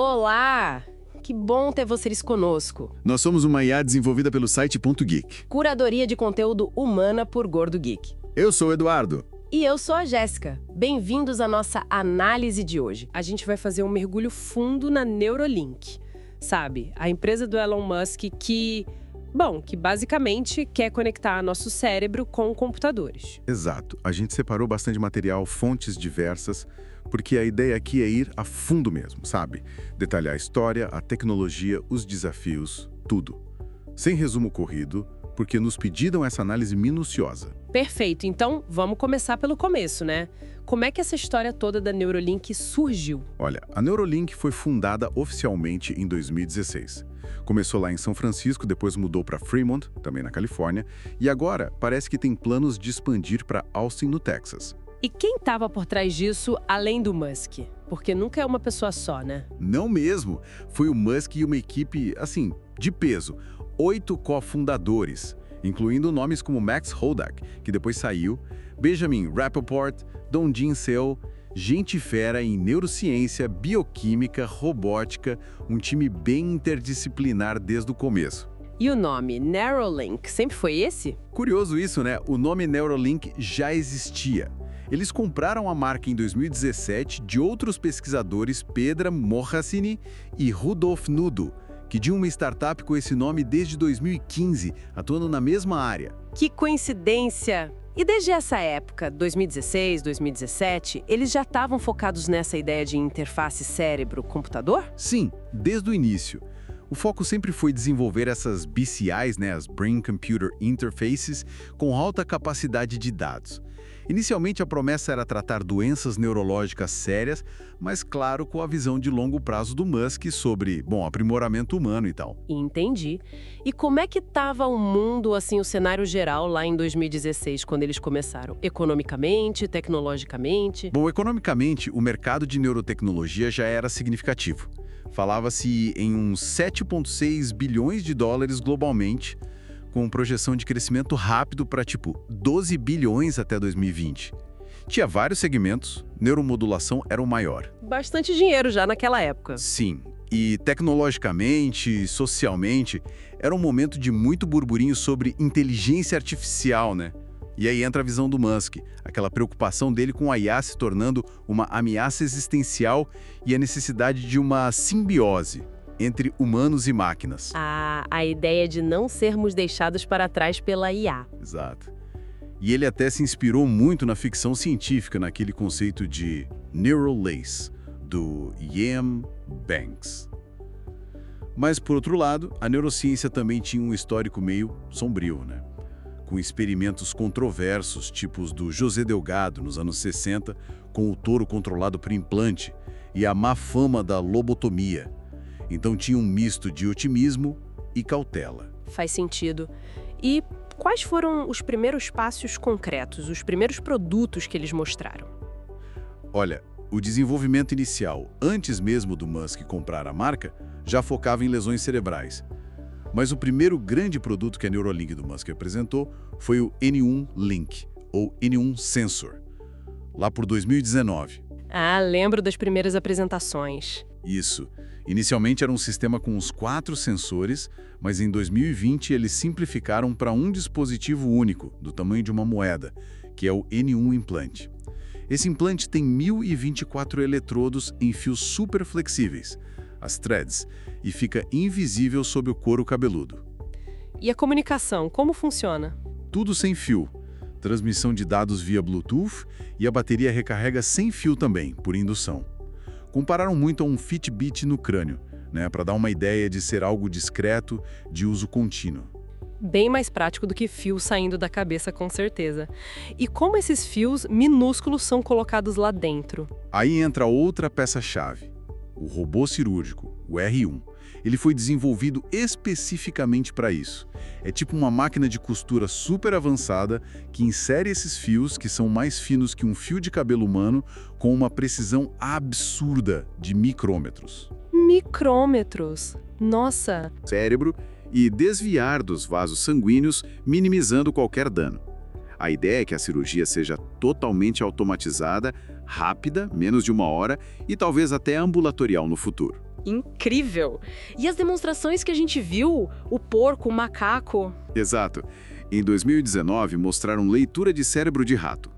Olá! Que bom ter vocês conosco. Nós somos uma IA desenvolvida pelo site Ponto Geek. Curadoria de conteúdo humana por Gordo Geek. Eu sou o Eduardo. E eu sou a Jéssica. Bem-vindos à nossa análise de hoje. A gente vai fazer um mergulho fundo na Neuralink. Sabe, a empresa do Elon Musk que basicamente quer conectar nosso cérebro com computadores. Exato. A gente separou bastante material, fontes diversas, porque a ideia aqui é ir a fundo mesmo, sabe? Detalhar a história, a tecnologia, os desafios, tudo. Sem resumo corrido, porque nos pediram essa análise minuciosa. Perfeito. Então, vamos começar pelo começo, né? Como é que essa história toda da Neuralink surgiu? Olha, a Neuralink foi fundada oficialmente em 2016. Começou lá em São Francisco, depois mudou para Fremont, também na Califórnia, e agora parece que tem planos de expandir para Austin, no Texas. E quem estava por trás disso, além do Musk? Porque nunca é uma pessoa só, né? Não mesmo. Foi o Musk e uma equipe, assim, de peso. 8 cofundadores, incluindo nomes como Max Hodak, que depois saiu, Benjamin Rappaport, Dongjin Seo, gente fera em neurociência, bioquímica, robótica, um time bem interdisciplinar desde o começo. E o nome Neuralink sempre foi esse? Curioso isso, né? O nome Neuralink já existia. Eles compraram a marca em 2017 de outros pesquisadores Pedra Mohassini e Rudolf Nudo, que tinham uma startup com esse nome desde 2015, atuando na mesma área. Que coincidência! E desde essa época, 2016, 2017, eles já estavam focados nessa ideia de interface cérebro-computador? Sim, desde o início. O foco sempre foi desenvolver essas BCIs, né, as Brain Computer Interfaces, com alta capacidade de dados. Inicialmente, a promessa era tratar doenças neurológicas sérias, mas claro, com a visão de longo prazo do Musk sobre, aprimoramento humano e tal. Entendi. E como é que estava o mundo, assim, o cenário geral lá em 2016, quando eles começaram? Economicamente, tecnologicamente? Economicamente, o mercado de neurotecnologia já era significativo. Falava-se em uns 7,6 bilhões de dólares globalmente, com projeção de crescimento rápido para, 12 bilhões até 2020. Tinha vários segmentos, neuromodulação era o maior. Bastante dinheiro já naquela época. Sim, e tecnologicamente, socialmente, era um momento de muito burburinho sobre inteligência artificial, né? E aí entra a visão do Musk, aquela preocupação dele com a IA se tornando uma ameaça existencial e a necessidade de uma simbiose entre humanos e máquinas. A ideia de não sermos deixados para trás pela IA. Exato. E ele até se inspirou muito na ficção científica, naquele conceito de Neural Lace, do Ian Banks. Mas, por outro lado, a neurociência também tinha um histórico meio sombrio, né? Com experimentos controversos, tipos do José Delgado, nos anos 60, com o touro controlado por implante, e a má fama da lobotomia. Então tinha um misto de otimismo e cautela. Faz sentido. E quais foram os primeiros passos concretos, os primeiros produtos que eles mostraram? Olha, o desenvolvimento inicial, antes mesmo do Musk comprar a marca, já focava em lesões cerebrais. Mas o primeiro grande produto que a Neuralink do Musk apresentou foi o N1 Link, ou N1 Sensor, lá por 2019. Lembro das primeiras apresentações. Isso. Inicialmente era um sistema com uns 4 sensores, mas em 2020 eles simplificaram para um dispositivo único, do tamanho de uma moeda, que é o N1 implante. Esse implante tem 1024 eletrodos em fios super flexíveis, as threads, e fica invisível sob o couro cabeludo. E a comunicação, como funciona? Tudo sem fio. Transmissão de dados via Bluetooth e a bateria recarrega sem fio também, por indução. Compararam muito a um Fitbit no crânio, né, para dar uma ideia de ser algo discreto, de uso contínuo. Bem mais prático do que fio saindo da cabeça, com certeza. E como esses fios minúsculos são colocados lá dentro? Aí entra outra peça-chave, o robô cirúrgico, o R1. Ele foi desenvolvido especificamente para isso. É tipo uma máquina de costura super avançada que insere esses fios, que são mais finos que um fio de cabelo humano, com uma precisão absurda de micrômetros. Micrômetros? Nossa! Cérebro e desviar dos vasos sanguíneos, minimizando qualquer dano. A ideia é que a cirurgia seja totalmente automatizada, rápida, menos de 1 hora, e talvez até ambulatorial no futuro. incrível! E as demonstrações que a gente viu, o porco, o macaco... Exato. Em 2019, mostraram leitura de cérebro de rato.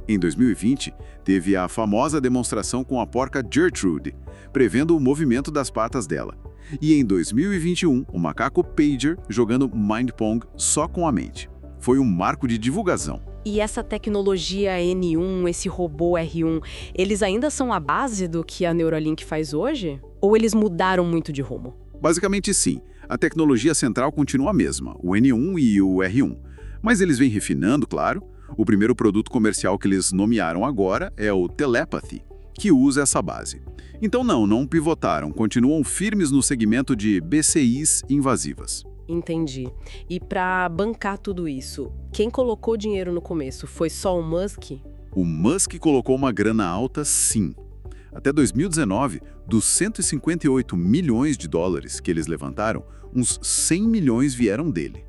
Em 2020, teve a famosa demonstração com a porca Gertrude, prevendo o movimento das patas dela. E em 2021, o macaco Pager jogando Mind Pong só com a mente. Foi um marco de divulgação. E essa tecnologia N1, esse robô R1, eles ainda são a base do que a Neuralink faz hoje? Ou eles mudaram muito de rumo? Basicamente sim, a tecnologia central continua a mesma, o N1 e o R1. Mas eles vêm refinando, claro. O primeiro produto comercial que eles nomearam agora é o Telepathy, que usa essa base. Então não pivotaram, continuam firmes no segmento de BCIs invasivas. Entendi. E para bancar tudo isso, quem colocou dinheiro no começo? Foi só o Musk? O Musk colocou uma grana alta, sim. Até 2019, dos 158 milhões de dólares que eles levantaram, uns 100 milhões vieram dele.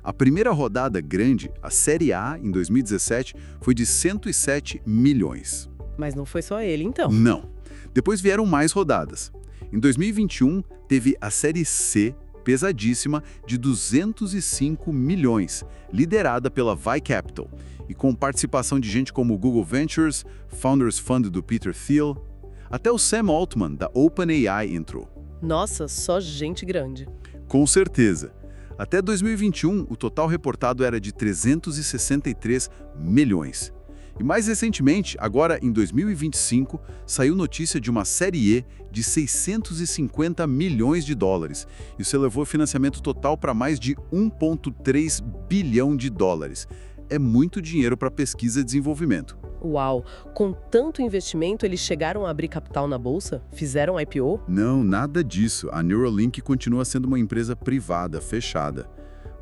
A primeira rodada grande, a Série A, em 2017, foi de 107 milhões. Mas não foi só ele, então? Não. Depois vieram mais rodadas. Em 2021, teve a Série C, pesadíssima, de 205 milhões, liderada pela Vi Capital, e com participação de gente como o Google Ventures, Founders Fund do Peter Thiel, até o Sam Altman, da OpenAI, entrou. Nossa, só gente grande. Com certeza. Até 2021, o total reportado era de 363 milhões. E mais recentemente, agora em 2025, saiu notícia de uma Série E de 650 milhões de dólares. Isso elevou o financiamento total para mais de 1,3 bilhão de dólares. É muito dinheiro para pesquisa e desenvolvimento. Uau! Com tanto investimento, eles chegaram a abrir capital na bolsa? Fizeram IPO? Não, nada disso. A Neuralink continua sendo uma empresa privada, fechada.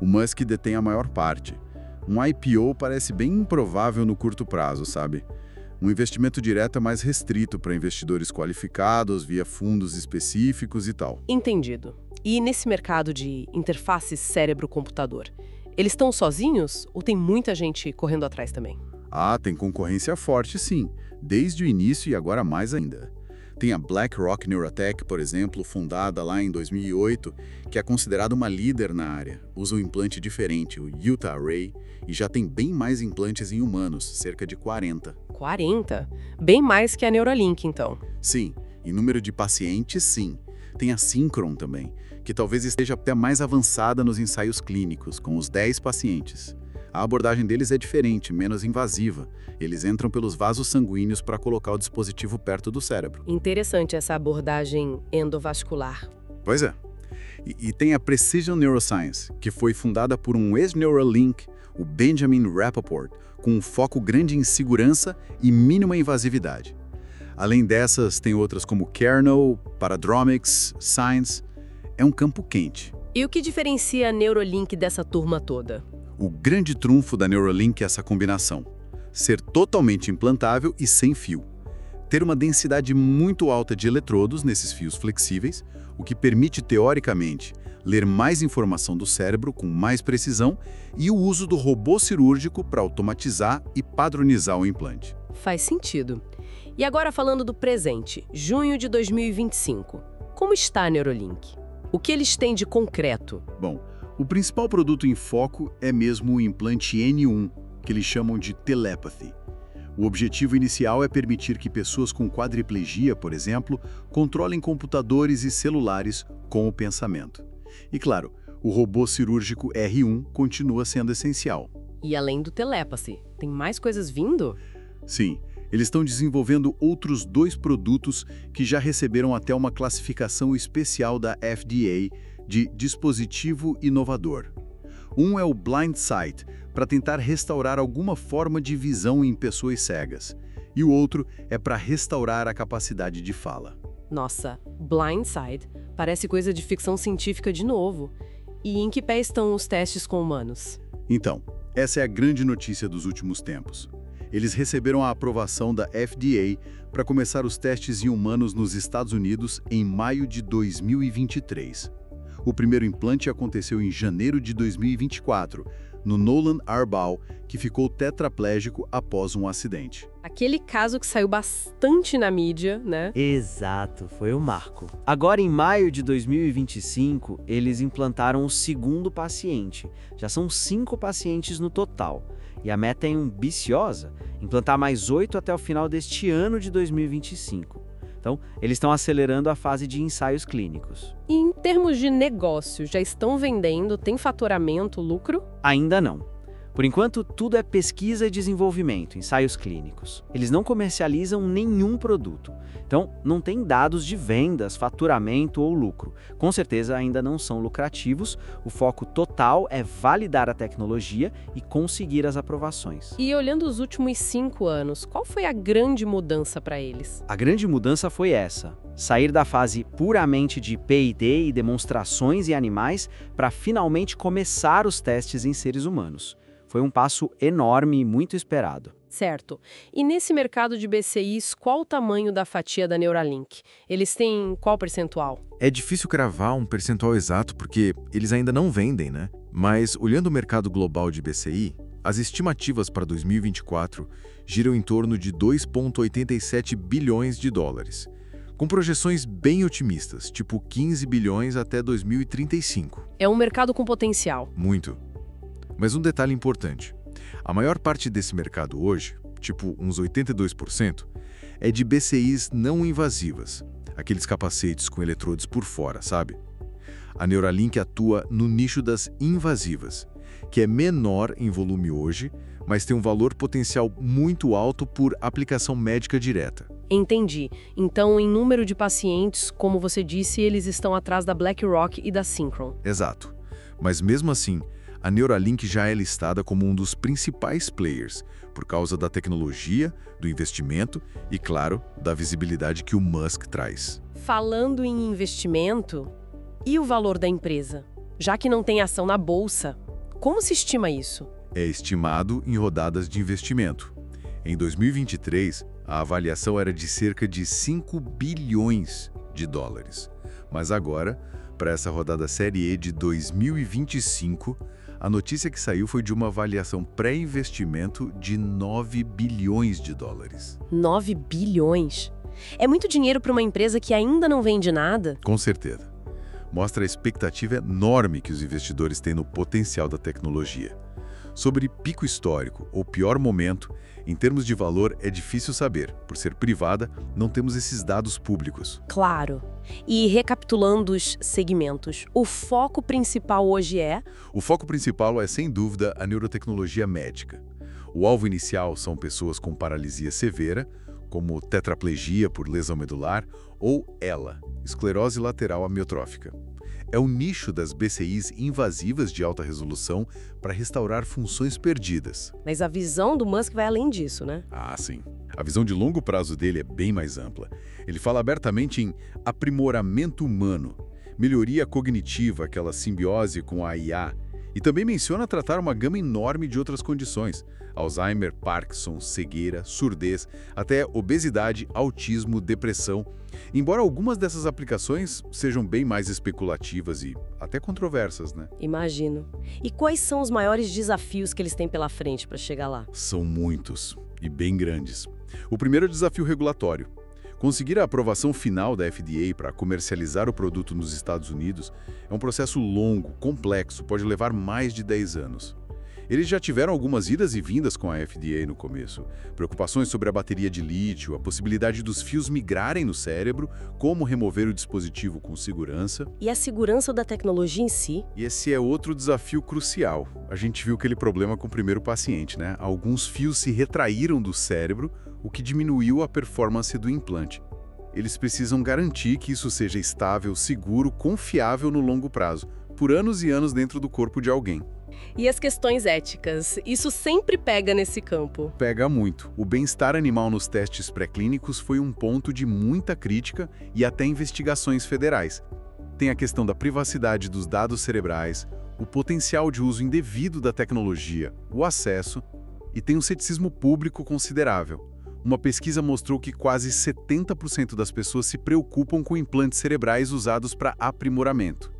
O Musk detém a maior parte. Um IPO parece bem improvável no curto prazo, sabe? Um investimento direto é mais restrito para investidores qualificados, via fundos específicos e tal. Entendido. E nesse mercado de interface cérebro-computador, eles estão sozinhos ou tem muita gente correndo atrás também? Ah, tem concorrência forte, sim. Desde o início e agora mais ainda. Tem a BlackRock Neurotech, por exemplo, fundada lá em 2008, que é considerada uma líder na área. Usa um implante diferente, o Utah Array, e já tem bem mais implantes em humanos, cerca de 40. 40? Bem mais que a Neuralink, então. Sim, em número de pacientes, sim. Tem a Synchron também, que talvez esteja até mais avançada nos ensaios clínicos, com os 10 pacientes. A abordagem deles é diferente, menos invasiva. Eles entram pelos vasos sanguíneos para colocar o dispositivo perto do cérebro. Interessante essa abordagem endovascular. Pois é. E tem a Precision Neuroscience, que foi fundada por um ex-Neuralink, o Benjamin Rappaport, com um foco grande em segurança e mínima invasividade. Além dessas, tem outras como Kernel, Paradromics, Science. É um campo quente. E o que diferencia a Neuralink dessa turma toda? O grande trunfo da Neuralink é essa combinação. Ser totalmente implantável e sem fio. Ter uma densidade muito alta de eletrodos nesses fios flexíveis, o que permite, teoricamente, ler mais informação do cérebro com mais precisão e o uso do robô cirúrgico para automatizar e padronizar o implante. Faz sentido. E agora falando do presente, junho de 2025. Como está a Neuralink? O que eles têm de concreto? Bom, o principal produto em foco é mesmo o implante N1, que eles chamam de Telepathy. O objetivo inicial é permitir que pessoas com quadriplegia, por exemplo, controlem computadores e celulares com o pensamento. E claro, o robô cirúrgico R1 continua sendo essencial. E além do Telepathy, tem mais coisas vindo? Sim, eles estão desenvolvendo outros 2 produtos que já receberam até uma classificação especial da FDA de dispositivo inovador. Um é o Blind Sight, para tentar restaurar alguma forma de visão em pessoas cegas. E o outro é para restaurar a capacidade de fala. Nossa, Blind Sight parece coisa de ficção científica de novo. E em que pé estão os testes com humanos? Então, essa é a grande notícia dos últimos tempos. Eles receberam a aprovação da FDA para começar os testes em humanos nos Estados Unidos em maio de 2023. O primeiro implante aconteceu em janeiro de 2024, no Nolan Arbaugh, que ficou tetraplégico após um acidente. Aquele caso que saiu bastante na mídia, né? Exato, foi o marco. Agora, em maio de 2025, eles implantaram o segundo paciente. Já são 5 pacientes no total. E a meta é ambiciosa, implantar mais 8 até o final deste ano de 2025. Então, eles estão acelerando a fase de ensaios clínicos. E em termos de negócio, já estão vendendo? Tem faturamento, lucro? Ainda não. Por enquanto, tudo é pesquisa e desenvolvimento, ensaios clínicos. Eles não comercializam nenhum produto. Então, não tem dados de vendas, faturamento ou lucro. Com certeza, ainda não são lucrativos. O foco total é validar a tecnologia e conseguir as aprovações. E olhando os últimos 5 anos, qual foi a grande mudança para eles? A grande mudança foi essa: sair da fase puramente de P&D e demonstrações em animais para finalmente começar os testes em seres humanos. Foi um passo enorme e muito esperado. Certo. E nesse mercado de BCIs, qual o tamanho da fatia da Neuralink? Eles têm qual percentual? É difícil cravar um percentual exato porque eles ainda não vendem, né? Mas, olhando o mercado global de BCI, as estimativas para 2024 giram em torno de 2,87 bilhões de dólares, com projeções bem otimistas, tipo 15 bilhões até 2035. É um mercado com potencial. Muito. Mas um detalhe importante: a maior parte desse mercado hoje, tipo uns 82%, é de BCIs não invasivas, aqueles capacetes com eletrodos por fora, sabe? A Neuralink atua no nicho das invasivas, que é menor em volume hoje, mas tem um valor potencial muito alto por aplicação médica direta. Entendi. Então, em número de pacientes, como você disse, eles estão atrás da BlackRock e da Synchron. Exato. Mas mesmo assim, a Neuralink já é listada como um dos principais players, por causa da tecnologia, do investimento e, claro, da visibilidade que o Musk traz. Falando em investimento, e o valor da empresa? Já que não tem ação na bolsa, como se estima isso? É estimado em rodadas de investimento. Em 2023, a avaliação era de cerca de 5 bilhões de dólares. Mas agora, para essa rodada Série E de 2025, a notícia que saiu foi de uma avaliação pré-investimento de 9 bilhões de dólares. 9 bilhões? É muito dinheiro para uma empresa que ainda não vende nada? Com certeza. Mostra a expectativa enorme que os investidores têm no potencial da tecnologia. Sobre pico histórico ou pior momento, em termos de valor, é difícil saber. Por ser privada, não temos esses dados públicos. Claro. E recapitulando os segmentos, o foco principal hoje é? O foco principal é, sem dúvida, a neurotecnologia médica. O alvo inicial são pessoas com paralisia severa, como tetraplegia por lesão medular, ou ELA, esclerose lateral amiotrófica. É o nicho das BCIs invasivas de alta resolução para restaurar funções perdidas. Mas a visão do Musk vai além disso, né? Ah, sim. A visão de longo prazo dele é bem mais ampla. Ele fala abertamente em aprimoramento humano, melhoria cognitiva, aquela simbiose com a IA, e também menciona tratar uma gama enorme de outras condições: Alzheimer, Parkinson, cegueira, surdez, até obesidade, autismo, depressão. Embora algumas dessas aplicações sejam bem mais especulativas e até controversas, né? Imagino. E quais são os maiores desafios que eles têm pela frente para chegar lá? São muitos e bem grandes. O primeiro é o desafio regulatório. Conseguir a aprovação final da FDA para comercializar o produto nos Estados Unidos é um processo longo, complexo, pode levar mais de 10 anos. Eles já tiveram algumas idas e vindas com a FDA no começo. Preocupações sobre a bateria de lítio, a possibilidade dos fios migrarem no cérebro, como remover o dispositivo com segurança. E a segurança da tecnologia em si? E esse é outro desafio crucial. A gente viu aquele problema com o primeiro paciente, né? Alguns fios se retraíram do cérebro, o que diminuiu a performance do implante. Eles precisam garantir que isso seja estável, seguro, confiável no longo prazo, por anos e anos dentro do corpo de alguém. E as questões éticas? Isso sempre pega nesse campo. Pega muito. O bem-estar animal nos testes pré-clínicos foi um ponto de muita crítica e até investigações federais. Tem a questão da privacidade dos dados cerebrais, o potencial de uso indevido da tecnologia, o acesso, e tem um ceticismo público considerável. Uma pesquisa mostrou que quase 70% das pessoas se preocupam com implantes cerebrais usados para aprimoramento.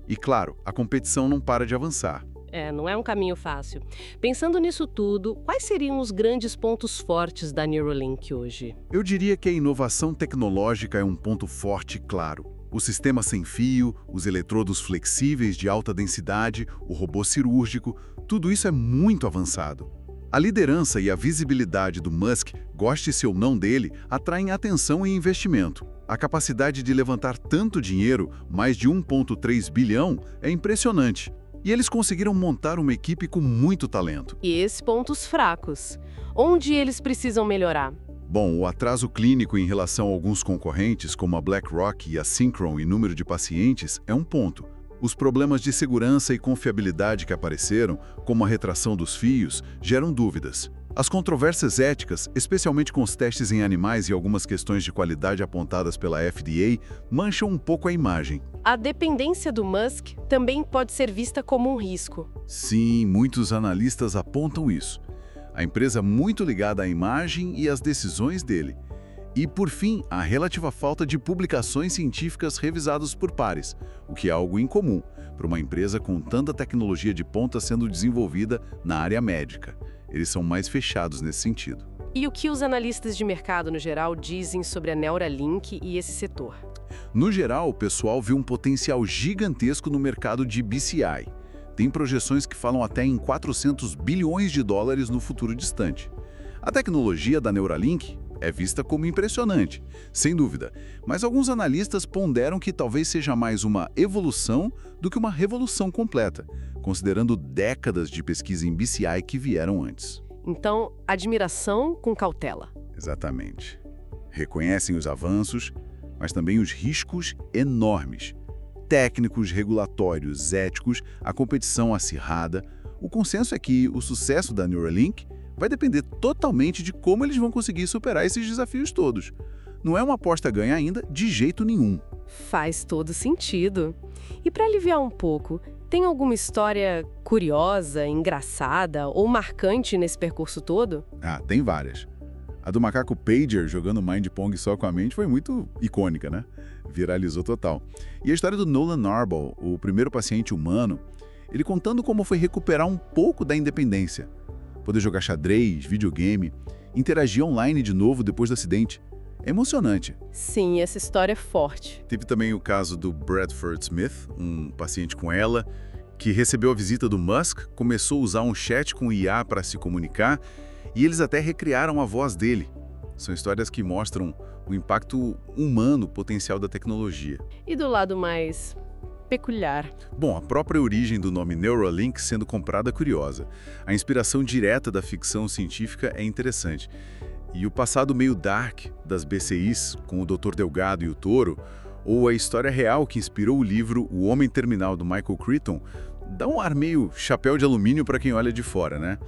E claro, a competição não para de avançar. Não é um caminho fácil. Pensando nisso tudo, quais seriam os grandes pontos fortes da Neuralink hoje? Eu diria que a inovação tecnológica é um ponto forte, claro. O sistema sem fio, os eletrodos flexíveis de alta densidade, o robô cirúrgico, tudo isso é muito avançado. A liderança e a visibilidade do Musk, goste-se ou não dele, atraem atenção e investimento. A capacidade de levantar tanto dinheiro, mais de 1,3 bilhão, é impressionante. E eles conseguiram montar uma equipe com muito talento. E esses pontos fracos? Onde eles precisam melhorar? Bom, o atraso clínico em relação a alguns concorrentes, como a BlackRock e a Synchron em número de pacientes, é um ponto. Os problemas de segurança e confiabilidade que apareceram, como a retração dos fios, geram dúvidas. As controvérsias éticas, especialmente com os testes em animais e algumas questões de qualidade apontadas pela FDA, mancham um pouco a imagem. A dependência do Musk também pode ser vista como um risco. Sim, muitos analistas apontam isso. A empresa muito ligada à imagem e às decisões dele. E, por fim, a relativa falta de publicações científicas revisadas por pares, o que é algo incomum para uma empresa com tanta tecnologia de ponta sendo desenvolvida na área médica. Eles são mais fechados nesse sentido. E o que os analistas de mercado, no geral, dizem sobre a Neuralink e esse setor? No geral, o pessoal vê um potencial gigantesco no mercado de BCI. Tem projeções que falam até em 400 bilhões de dólares no futuro distante. A tecnologia da Neuralink é vista como impressionante, sem dúvida, mas alguns analistas ponderam que talvez seja mais uma evolução do que uma revolução completa, considerando décadas de pesquisa em BCI que vieram antes. Então, admiração com cautela. Exatamente. Reconhecem os avanços, mas também os riscos enormes. Técnicos, regulatórios, éticos, a competição acirrada. O consenso é que o sucesso da Neuralink vai depender totalmente de como eles vão conseguir superar esses desafios todos. Não é uma aposta ganha ainda, de jeito nenhum. Faz todo sentido. E para aliviar um pouco, tem alguma história curiosa, engraçada ou marcante nesse percurso todo? Tem várias. A do macaco Pager jogando Mind Pong só com a mente foi muito icônica, né? Viralizou total. E a história do Nolan Arbol, o primeiro paciente humano, ele contando como foi recuperar um pouco da independência. Poder jogar xadrez, videogame, interagir online de novo depois do acidente. É emocionante. Sim, essa história é forte. Teve também o caso do Bradford Smith, um paciente com ela, que recebeu a visita do Musk, começou a usar um chat com IA para se comunicar e eles até recriaram a voz dele. São histórias que mostram o impacto humano potencial da tecnologia. E do lado mais peculiar? Bom, a própria origem do nome Neuralink sendo comprada é curiosa. A inspiração direta da ficção científica é interessante. E o passado meio dark das BCIs, com o Dr. Delgado e o Touro, ou a história real que inspirou o livro O Homem Terminal, do Michael Crichton, dá um ar meio chapéu de alumínio para quem olha de fora, né?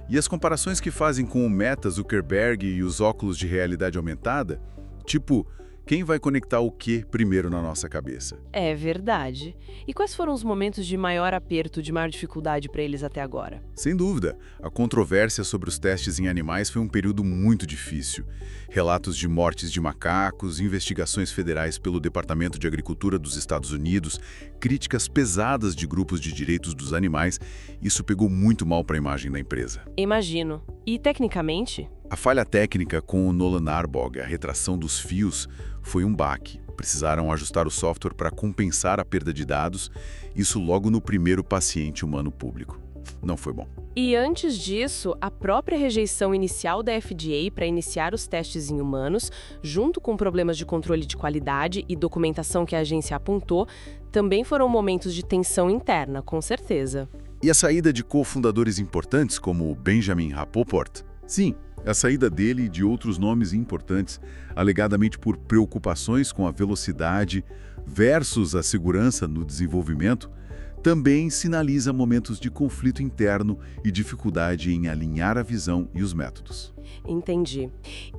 E as comparações que fazem com o Meta, Zuckerberg e os óculos de realidade aumentada, tipo, quem vai conectar o quê primeiro na nossa cabeça? É verdade. E quais foram os momentos de maior aperto, de maior dificuldade para eles até agora? Sem dúvida. A controvérsia sobre os testes em animais foi um período muito difícil. Relatos de mortes de macacos, investigações federais pelo Departamento de Agricultura dos Estados Unidos, críticas pesadas de grupos de direitos dos animais, isso pegou muito mal para a imagem da empresa. Imagino. E tecnicamente? A falha técnica com o Nolan Arbog, a retração dos fios, foi um baque. Precisaram ajustar o software para compensar a perda de dados, isso logo no primeiro paciente humano público. Não foi bom. E antes disso, a própria rejeição inicial da FDA para iniciar os testes em humanos, junto com problemas de controle de qualidade e documentação que a agência apontou, também foram momentos de tensão interna, com certeza. E a saída de cofundadores importantes como Benjamin Rapoport? Sim, a saída dele e de outros nomes importantes, alegadamente por preocupações com a velocidade versus a segurança no desenvolvimento, também sinaliza momentos de conflito interno e dificuldade em alinhar a visão e os métodos. Entendi.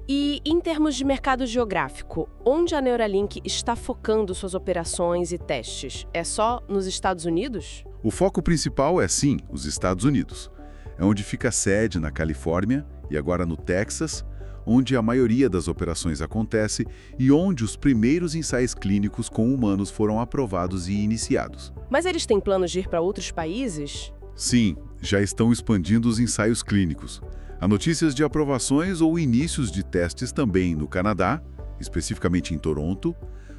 E em termos de mercado geográfico, onde a Neuralink está focando suas operações e testes? É só nos Estados Unidos? O foco principal é, sim, os Estados Unidos. É onde fica a sede na Califórnia e agora no Texas, onde a maioria das operações acontece e onde os primeiros ensaios clínicos com humanos foram aprovados e iniciados. Mas eles têm planos de ir para outros países? Sim, já estão expandindo os ensaios clínicos. Há notícias de aprovações ou inícios de testes também no Canadá, especificamente em Toronto,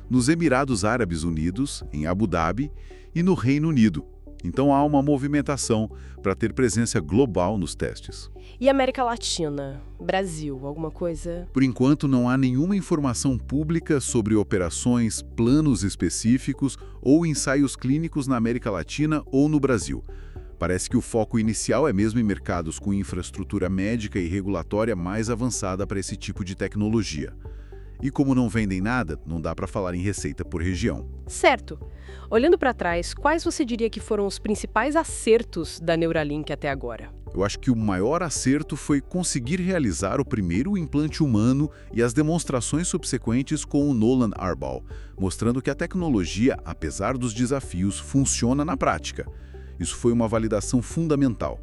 nos Emirados Árabes Unidos, em Abu Dhabi e no Reino Unido. Então há uma movimentação para ter presença global nos testes. E América Latina? Brasil, alguma coisa? Por enquanto, não há nenhuma informação pública sobre operações, planos específicos ou ensaios clínicos na América Latina ou no Brasil. Parece que o foco inicial é mesmo em mercados com infraestrutura médica e regulatória mais avançada para esse tipo de tecnologia. E como não vendem nada, não dá para falar em receita por região. Certo. Olhando para trás, quais você diria que foram os principais acertos da Neuralink até agora? Eu acho que o maior acerto foi conseguir realizar o primeiro implante humano e as demonstrações subsequentes com o Nolan Arbol, mostrando que a tecnologia, apesar dos desafios, funciona na prática. Isso foi uma validação fundamental.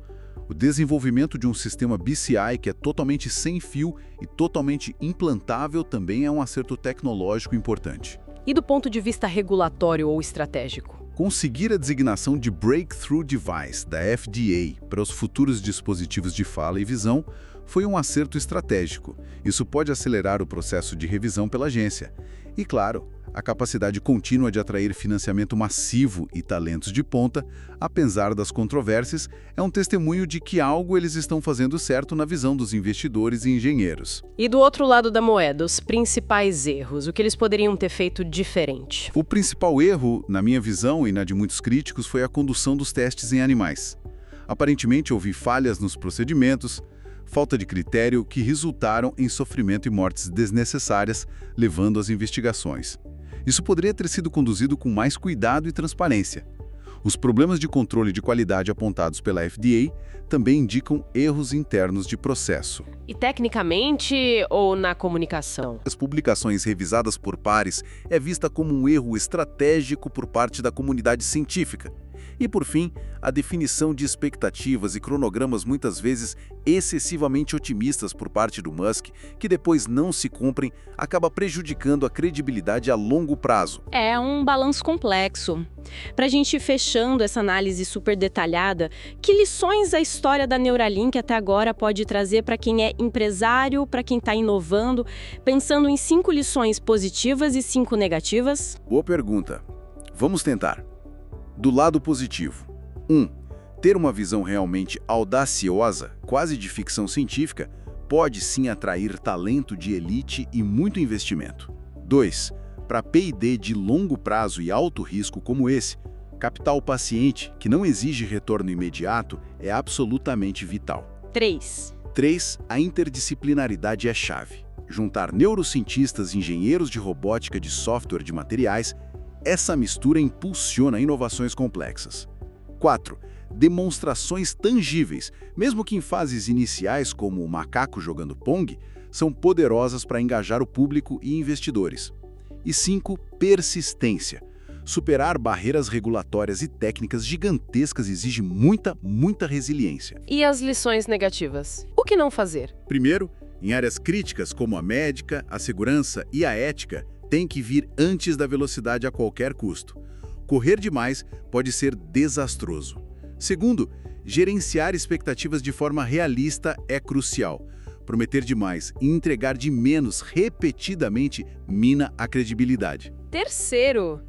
O desenvolvimento de um sistema BCI que é totalmente sem fio e totalmente implantável também é um acerto tecnológico importante. E do ponto de vista regulatório ou estratégico? Conseguir a designação de Breakthrough Device da FDA para os futuros dispositivos de fala e visão foi um acerto estratégico. Isso pode acelerar o processo de revisão pela agência. E, claro, a capacidade contínua de atrair financiamento massivo e talentos de ponta, apesar das controvérsias, é um testemunho de que algo eles estão fazendo certo na visão dos investidores e engenheiros. E do outro lado da moeda, os principais erros, o que eles poderiam ter feito diferente? O principal erro, na minha visão e na de muitos críticos, foi a condução dos testes em animais. Aparentemente, houve falhas nos procedimentos, falta de critério que resultaram em sofrimento e mortes desnecessárias, levando às investigações. Isso poderia ter sido conduzido com mais cuidado e transparência. Os problemas de controle de qualidade apontados pela FDA também indicam erros internos de processo. E tecnicamente ou na comunicação? As publicações revisadas por pares é vista como um erro estratégico por parte da comunidade científica. E, por fim, a definição de expectativas e cronogramas muitas vezes excessivamente otimistas por parte do Musk, que depois não se cumprem, acaba prejudicando a credibilidade a longo prazo. É um balanço complexo. Para a gente ir fechando essa análise super detalhada, que lições a história da Neuralink até agora pode trazer para quem é empresário, para quem está inovando, pensando em 5 lições positivas e 5 negativas? Boa pergunta. Vamos tentar. Do lado positivo. 1. Ter uma visão realmente audaciosa, quase de ficção científica, pode sim atrair talento de elite e muito investimento. 2. Para P&D de longo prazo e alto risco como esse, capital paciente, que não exige retorno imediato, é absolutamente vital. 3. 3. A interdisciplinaridade é chave. Juntar neurocientistas e engenheiros de robótica, de software, de materiais, essa mistura impulsiona inovações complexas. 4. Demonstrações tangíveis, mesmo que em fases iniciais como o macaco jogando Pong, são poderosas para engajar o público e investidores. E 5. Persistência. Superar barreiras regulatórias e técnicas gigantescas exige muita resiliência. E as lições negativas? O que não fazer? Primeiro, em áreas críticas como a médica, a segurança e a ética, tem que vir antes da velocidade a qualquer custo. Correr demais pode ser desastroso. Segundo, gerenciar expectativas de forma realista é crucial. Prometer demais e entregar de menos repetidamente mina a credibilidade. Terceiro,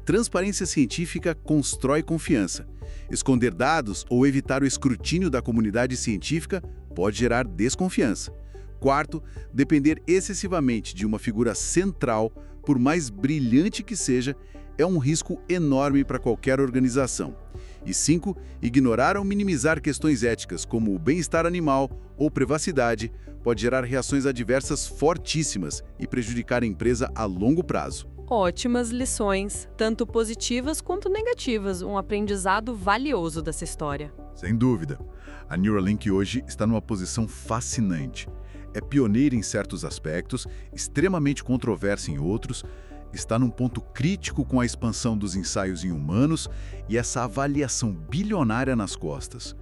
transparência científica constrói confiança. Esconder dados ou evitar o escrutínio da comunidade científica pode gerar desconfiança. Quarto, depender excessivamente de uma figura central, por mais brilhante que seja, é um risco enorme para qualquer organização. E 5, ignorar ou minimizar questões éticas como o bem-estar animal ou privacidade pode gerar reações adversas fortíssimas e prejudicar a empresa a longo prazo. Ótimas lições, tanto positivas quanto negativas, um aprendizado valioso dessa história. Sem dúvida. A Neuralink hoje está numa posição fascinante. É pioneira em certos aspectos, extremamente controversa em outros, está num ponto crítico com a expansão dos ensaios em humanos e essa avaliação bilionária nas costas.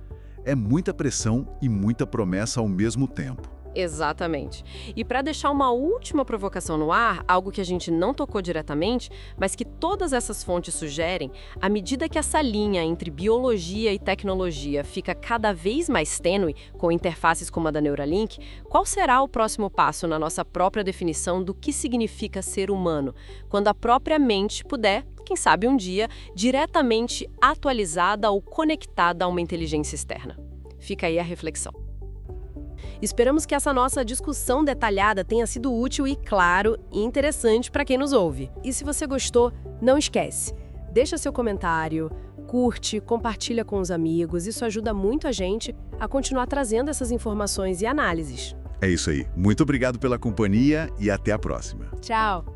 É muita pressão e muita promessa ao mesmo tempo. Exatamente. E para deixar uma última provocação no ar, algo que a gente não tocou diretamente, mas que todas essas fontes sugerem, à medida que essa linha entre biologia e tecnologia fica cada vez mais tênue, com interfaces como a da Neuralink, qual será o próximo passo na nossa própria definição do que significa ser humano, quando a própria mente puder, quem sabe um dia, diretamente atualizada ou conectada a uma inteligência externa? Fica aí a reflexão. Esperamos que essa nossa discussão detalhada tenha sido útil e, claro, interessante para quem nos ouve. E se você gostou, não esquece, deixa seu comentário, curte, compartilha com os amigos, isso ajuda muito a gente a continuar trazendo essas informações e análises. É isso aí. Muito obrigado pela companhia e até a próxima. Tchau!